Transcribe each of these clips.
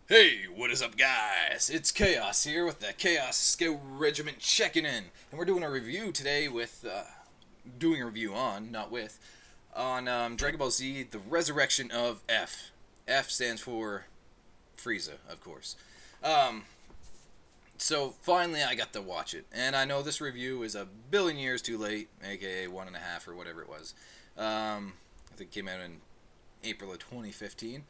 Hey, what is up, guys? It's Chaos here with the Chaos Scout Regiment checking in, and we're doing a review today doing a review on, not with, on Dragon Ball Z: The Resurrection of F. F stands for Frieza, of course. Um, so finally, I got to watch it, and I know this review is a billion years too late, aka 1.5 or whatever it was. I think it came out in April of 2015.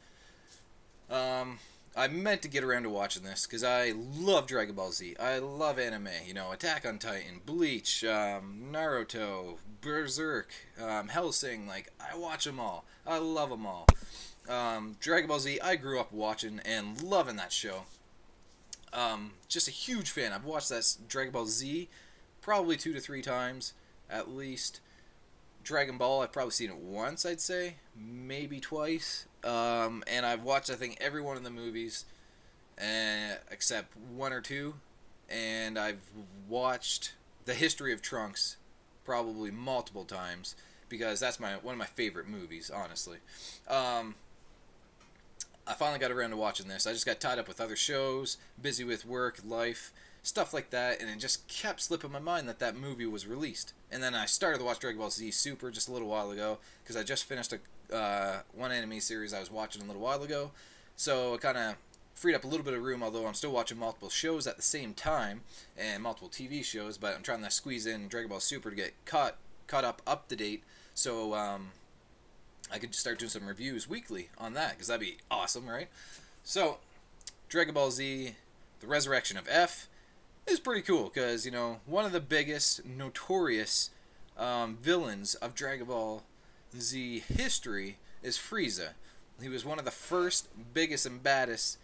Um, I meant to get around to watching this because I love Dragon Ball Z. I love anime. Attack on Titan, Bleach, Naruto, Berserk, Hellsing. Like, I watch them all. I love them all. Dragon Ball Z, I grew up watching and loving that show. Just a huge fan. I've watched that Dragon Ball Z probably 2 to 3 times at least. Dragon Ball, I've probably seen it once, I'd say, maybe twice. And I've watched, I think, every one of the movies, except one or two. And I've watched The History of Trunks probably multiple times because that's one of my favorite movies, honestly. I finally got around to watching this. I just got tied up with other shows, busy with work, life, stuff like that, and it just kept slipping my mind that movie was released. And then I started to watch Dragon Ball Z Super just a little while ago because I just finished one anime series I was watching a little while ago, so it kind of freed up a little bit of room. Although I'm still watching multiple shows at the same time and multiple TV shows, but I'm trying to squeeze in Dragon Ball Super to get caught up to date. So I could start doing some reviews weekly on that because that'd be awesome, right? So Dragon Ball Z: The Resurrection of F is pretty cool because one of the biggest notorious villains of Dragon Ball Z history is Frieza. He was one of the first, biggest, and baddest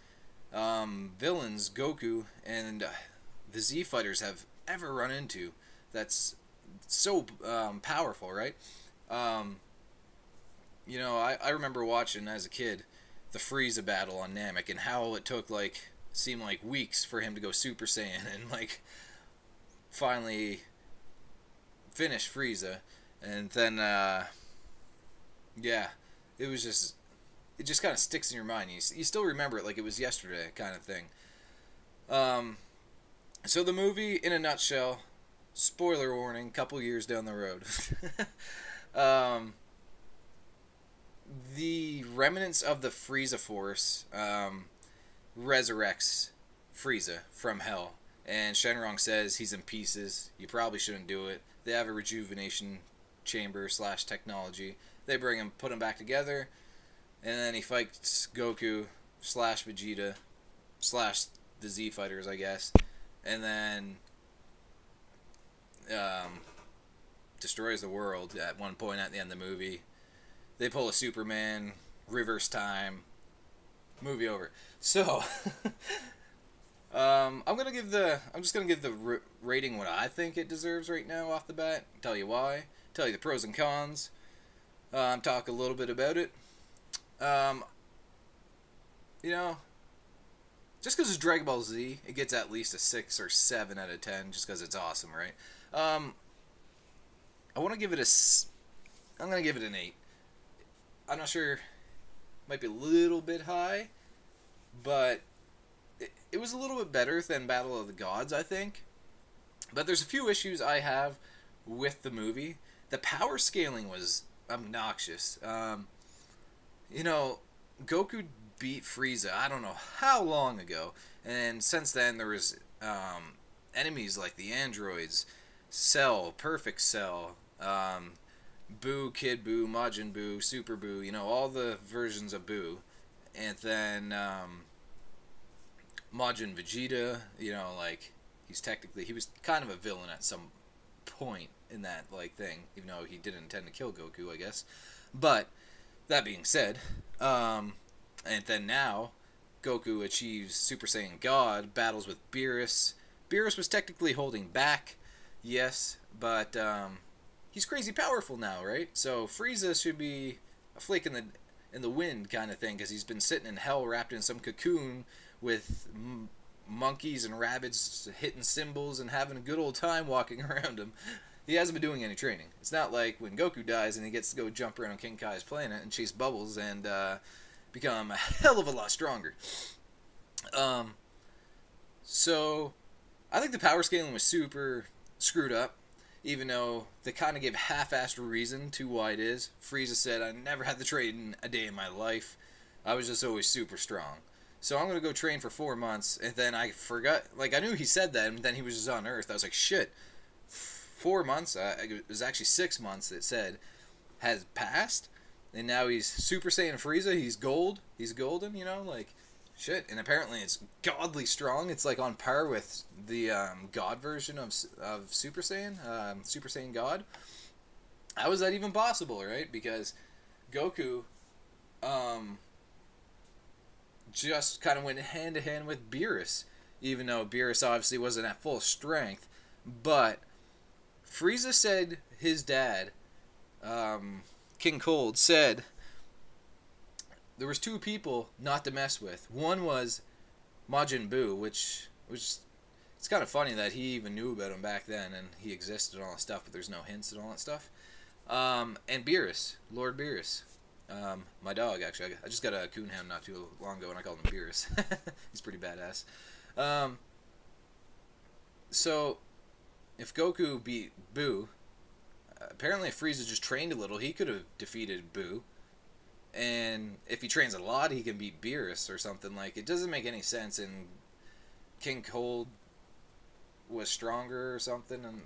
villains Goku and the Z fighters have ever run into. That's so powerful, right? Um, I remember watching as a kid the Frieza battle on Namek and how it took seemed like weeks for him to go Super Saiyan and finally finish Frieza, and then yeah, it just kind of sticks in your mind. You still remember it like it was yesterday, kind of thing. Um, so the movie, in a nutshell, spoiler warning, couple years down the road. um, the remnants of the Frieza Force resurrects Frieza from hell, and Shenrong says he's in pieces. You probably shouldn't do it. They have a rejuvenation chamber slash technology. They bring him, put him back together, and then he fights Goku slash Vegeta slash the Z fighters, I guess, and then um, destroys the world at one point at the end of the movie. They pull a Superman, reverse time, movie over. So, I'm just gonna give the rating what I think it deserves right now off the bat. Tell you why. Tell you the pros and cons. Talk a little bit about it. Um, you know, just because it's Dragon Ball Z, it gets at least a 6 or 7 out of 10, just because it's awesome, right? Um, I want to give it I'm gonna give it an 8. I'm not sure. Might be a little bit high, but it was a little bit better than Battle of the Gods, I think. But there's a few issues I have with the movie. The power scaling was obnoxious. Goku beat Frieza, I don't know how long ago, and since then there was enemies like the androids, Cell, Perfect Cell, Boo, Kid Boo, Majin Boo, Super Boo, all the versions of Boo, and then Majin Vegeta, he was kind of a villain at some point in that thing, even though he didn't intend to kill Goku, I guess. But that being said, and then now Goku achieves Super Saiyan God, battles with Beerus. Beerus was technically holding back, yes, but he's crazy powerful now, right? So Frieza should be a flake in the wind kind of thing because he's been sitting in hell wrapped in some cocoon with monkeys and rabbits hitting cymbals and having a good old time walking around him. He hasn't been doing any training. It's not like when Goku dies and he gets to go jump around on King Kai's planet and chase bubbles and become a hell of a lot stronger. Um, so I think the power scaling was super screwed up, even though they kind of gave half-assed reason to why it is. Frieza said, "I never had to train a day in my life. I was just always super strong. So I'm gonna go train for 4 months." And then I forgot, like I knew he said that, and then he was just on Earth. I was like, shit, 4 months. It was actually 6 months. It said has passed, and now he's Super Saiyan Frieza. He's gold. He's golden. Like shit. And apparently it's godly strong. It's like on par with the God version of Super Saiyan, Super Saiyan God. How is that even possible, right? Because Goku just kind of went hand to hand with Beerus, even though Beerus obviously wasn't at full strength. But Frieza said his dad, King Cold, said there was two people not to mess with. One was Majin Buu, which it's kind of funny that he even knew about him back then and he existed and all that stuff, but there's no hints and all that stuff. And Beerus, Lord Beerus. My dog, actually. I just got a coonhound not too long ago and I called him Beerus. He's pretty badass. So, if Goku beat Buu, apparently if Frieza just trained a little, he could have defeated Buu. And if he trains a lot, he can beat Beerus or something. Like, it doesn't make any sense. And King Cold was stronger or something. And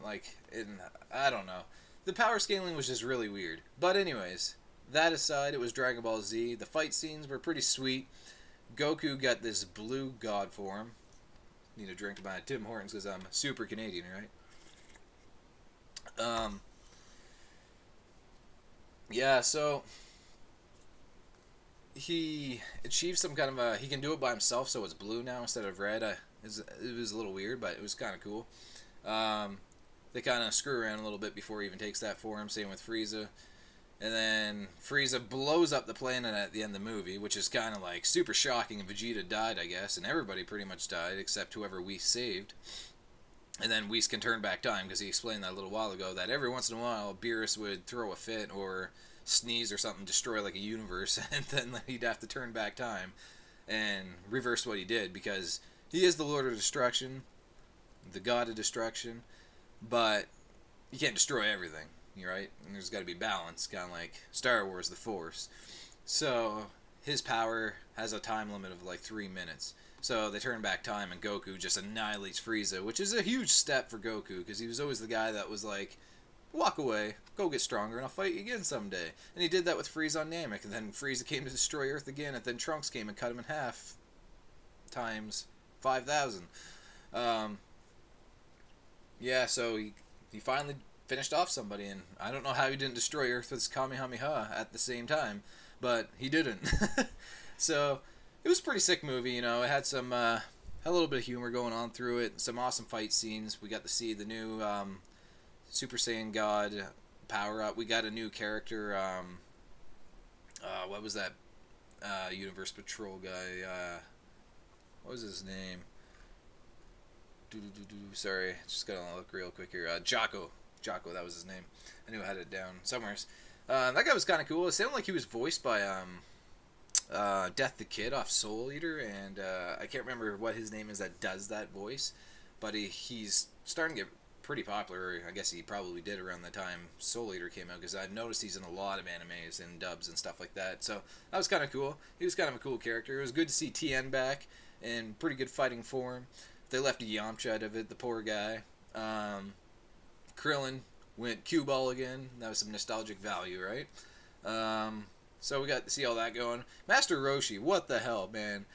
I don't know. The power scaling was just really weird. But anyways, that aside, it was Dragon Ball Z. The fight scenes were pretty sweet. Goku got this blue god form. Need a drink to my Tim Hortons because I'm super Canadian, right? Yeah, so he achieved some kind of he can do it by himself, so it's blue now instead of red. It was a little weird, but it was kind of cool. They kind of screw around a little bit before he even takes that form, same with Frieza. And then Frieza blows up the planet at the end of the movie, which is kind of like super shocking. And Vegeta died, I guess, and everybody pretty much died except whoever Whis saved. And then Whis can turn back time because he explained that a little while ago that every once in a while Beerus would throw a fit or sneeze or something, destroy like a universe, and then he'd have to turn back time and reverse what he did because he is the Lord of Destruction, the God of Destruction, but you can't destroy everything. Right? And there's got to be balance, kind of like Star Wars, the Force. So his power has a time limit of like 3 minutes. So they turn back time and Goku just annihilates Frieza, which is a huge step for Goku because he was always the guy that was like, walk away, go get stronger, and I'll fight you again someday. And he did that with Frieza on Namek, and then Frieza came to destroy Earth again, and then Trunks came and cut him in half times 5,000. Yeah, so he finally finished off somebody, and I don't know how he didn't destroy Earth with his Kamehameha at the same time, but he didn't. So it was a pretty sick movie. It had some had a little bit of humor going on through it, some awesome fight scenes. We got to see the new Super Saiyan God power up. We got a new character. What was that Universe Patrol guy? What was his name? Sorry, just gotta look real quick here. Jocko, that was his name. I knew I had it down somewhere. That guy was kind of cool. It sounded like he was voiced by Death the Kid off Soul Eater, and I can't remember what his name is that does that voice, but he's starting to get pretty popular. I guess he probably did around the time Soul Eater came out, because I've noticed he's in a lot of animes and dubs and stuff like that. So that was kind of cool. He was kind of a cool character. It was good to see Tien back in pretty good fighting form. They left Yamcha out of it, the poor guy. Krillin went cue ball again. That was some nostalgic value, right? So we got to see all that going. Master Roshi, what the hell, man?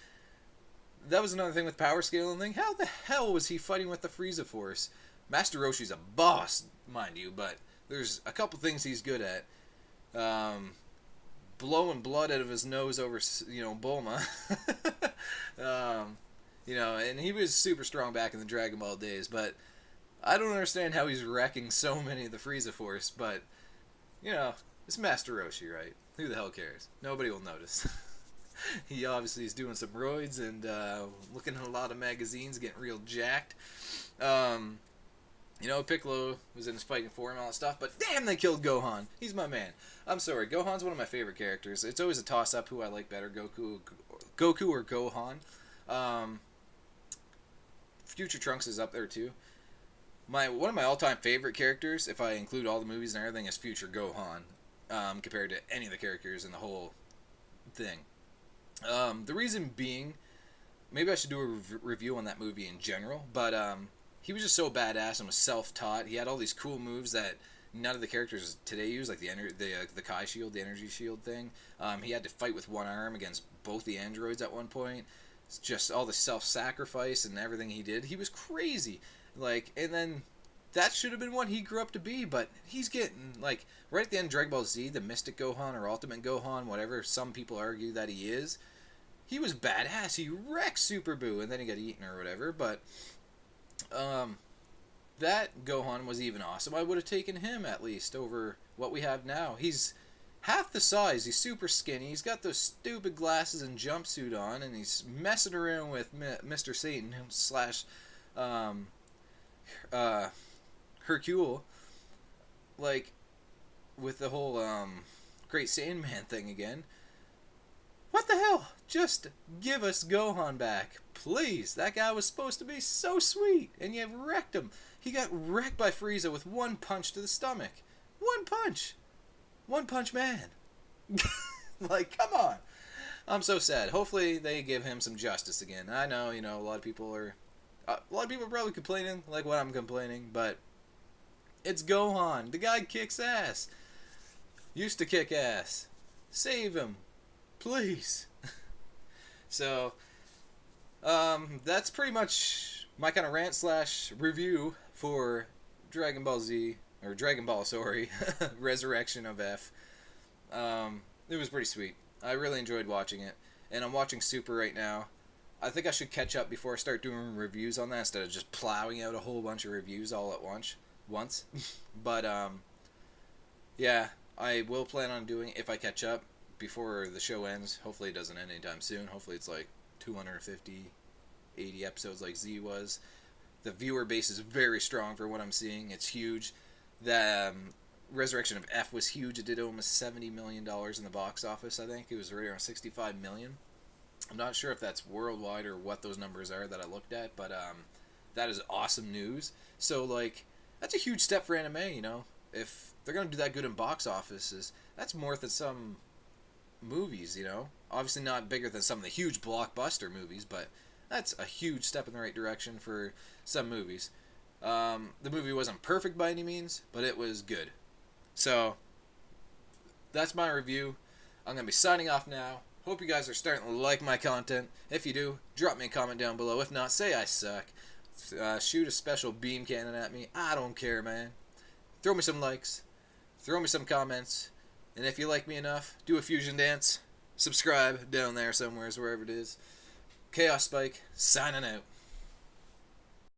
That was another thing with power scaling thing. How the hell was he fighting with the Frieza Force? Master Roshi's a boss, mind you, but there's a couple things he's good at. Blowing blood out of his nose over, Bulma. And he was super strong back in the Dragon Ball days, but I don't understand how he's wrecking so many of the Frieza Force, but, it's Master Roshi, right? Who the hell cares? Nobody will notice. He obviously is doing some roids and looking at a lot of magazines, getting real jacked. Piccolo was in his fighting form and all that stuff, but damn, they killed Gohan. He's my man. I'm sorry, Gohan's one of my favorite characters. It's always a toss-up who I like better, Goku or Gohan. Um, Future Trunks is up there too. One of my all-time favorite characters, if I include all the movies and everything, is Future Gohan, compared to any of the characters in the whole thing. The reason being, maybe I should do a review on that movie in general, but he was just so badass and was self-taught. He had all these cool moves that none of the characters today use, like the Kai shield, the energy shield thing. He had to fight with one arm against both the androids at one point. It's just all the self-sacrifice and everything he did. He was crazy. And then that should have been what he grew up to be, but he's getting, right at the end of Dragon Ball Z, the Mystic Gohan or Ultimate Gohan, whatever some people argue that he is, he was badass. He wrecked Super Buu, and then he got eaten or whatever, but that Gohan was even awesome. I would have taken him, at least, over what we have now. He's half the size. He's super skinny. He's got those stupid glasses and jumpsuit on, and he's messing around with Mr. Satan slash Hercule, with the whole Great Sandman thing again. What the hell? Just give us Gohan back, please. That guy was supposed to be so sweet, and you wrecked him. He got wrecked by Frieza with one punch to the stomach. One punch. One Punch Man. Come on. I'm so sad. Hopefully they give him some justice again. I know, a lot of people are probably complaining like what I'm complaining, but it's Gohan. The guy kicks ass. Used to kick ass. Save him. Please. So, that's pretty much my kind of rant slash review for Dragon Ball Z, or Dragon Ball, sorry, Resurrection of F. It was pretty sweet. I really enjoyed watching it, and I'm watching Super right now. I think I should catch up before I start doing reviews on that instead of just plowing out a whole bunch of reviews all at once. But, yeah, I will plan on doing it if I catch up before the show ends. Hopefully it doesn't end anytime soon. Hopefully it's 250, 80 episodes like Z was. The viewer base is very strong for what I'm seeing. It's huge. The Resurrection of F was huge. It did almost $70 million in the box office, I think. It was right around $65 million. I'm not sure if that's worldwide or what those numbers are that I looked at, but that is awesome news. So, that's a huge step for anime, If they're going to do that good in box offices, that's more than some movies, Obviously not bigger than some of the huge blockbuster movies, but that's a huge step in the right direction for some movies. The movie wasn't perfect by any means, but it was good. So, that's my review. I'm going to be signing off now. Hope you guys are starting to like my content. If you do, drop me a comment down below. If not, say I suck. Shoot a special beam cannon at me. I don't care, man. Throw me some likes. Throw me some comments. And if you like me enough, do a fusion dance. Subscribe down there somewhere, wherever it is. Chaos Spike, signing out.